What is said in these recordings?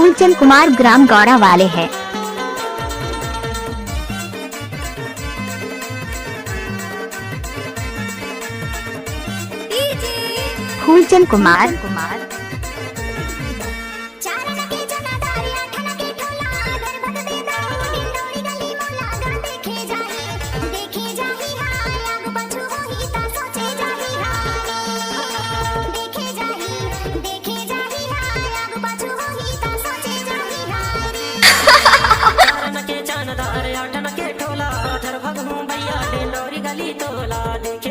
Phoolchand Kumar gram Gaura वाले हैं। फूलचंद कुमार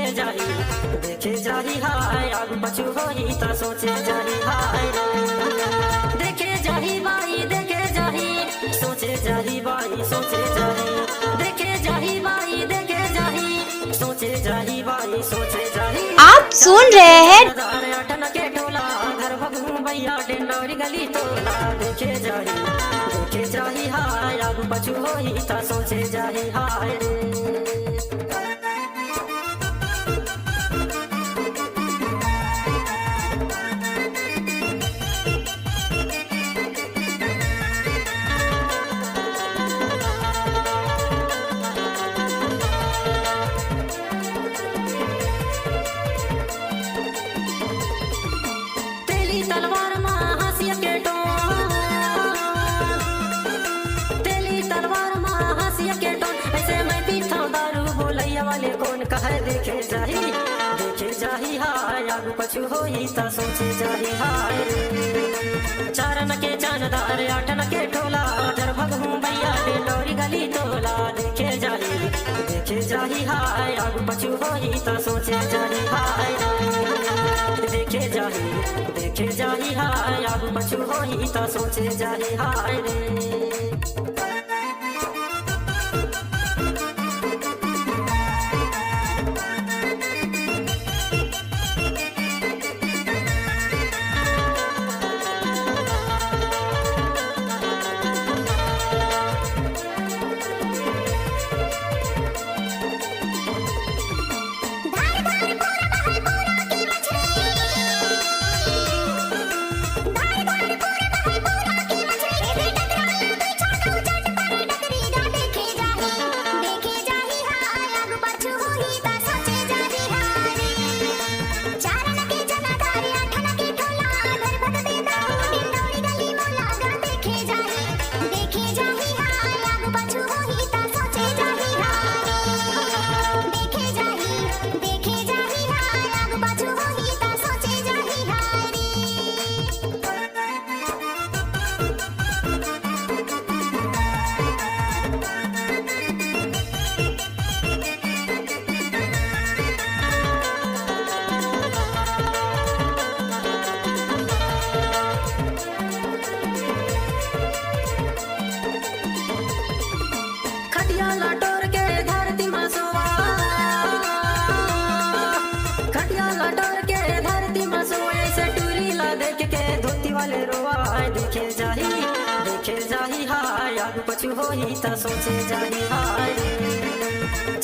देखे जाही हाय आगू पछू होई ता सोचे जाही हाय देखे जाही बाई देखे जाही सोचे जाही बाई सोचे जाही देखे जाही बाई देखे जाही सोचे जाही बाई सोचे जाही। आप सुन रहे हैं अटन के टोला घर भगू भैया डेंडोरी गली तोला देखे जाही हाय आगू पछू होई ता सोचे जाही हाय तलवार मां हंसिया के टोन तेली तलवार मां हंसिया के टोन ऐसे मैं पीता दारू बोलैया वाले कौन कहे देखे जाही हाय आगू पछू होई ता सोचे जाही हाय चारन के जानदार आठन के टोला धर भगू भैया डेंडोरी गली तोला देखे जाही हाय आगू पछू होई ता सोचे जाही हाय देखे जाही हाय आगू पछू होई ता सोचे जाही हाय देखे जाही हाय आगू पछू होई ता सोचे जाही हाय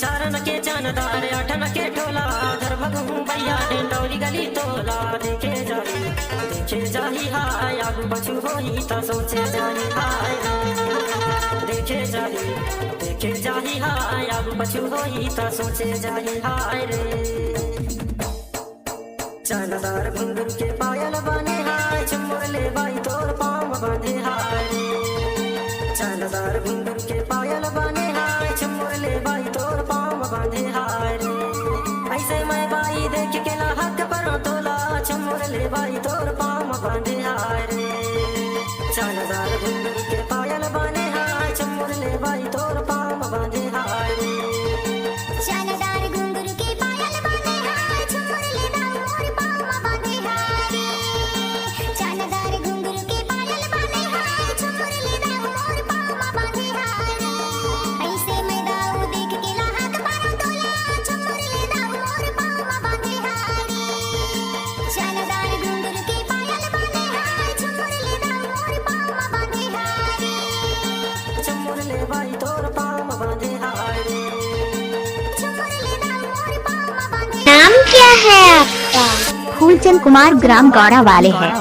चारन के जानदार आठन के टोला धर भगू भैया डेंडोरी गली तोला देखे जाही हाय आगू पछू होई ता सोचे जाही हाय देखे जाही हाय आगू पछू होई ता सोचे जाही हाय जानदार घुंघरू के पायल बने हाय चुम्मर ले बाई तोर पाँव बांधे हाय जानदार घुंघरू के पायल बने हाय चुम्मर ले बाई तोर पाँव बांधे हाय ऐसे मैं बाई देख के ला हक पर तोला चुम्मर ले बाई तोर पाँव बांधे हाय जानदार घुंघरू के पायल बने हाय चुम्मर ले बाई तोर पाँव बांधे हाय जानदार घुंघरू के पायल बने हाय चुम्मर ले बाई तोर पाँव बांधे हाय जानदार घुंघरू के पायल बने हाय चुम्मर ले बाई तोर पाँव बांधे हाय ऐसे मैं दाऊ देख के ला हाथ पर तोला चुम्मर ले बाई तोर पाँव बांधे हाय जानदार घुंघरू के पायल बने हाय चुम्मर ले बाई तोर पाँव बांधे हाय चुम्मर ले बाई तोर पाँव बांधे हाय नाम क्या है आपका? फूलचंद कुमार ग्राम गौरा वाले हैं।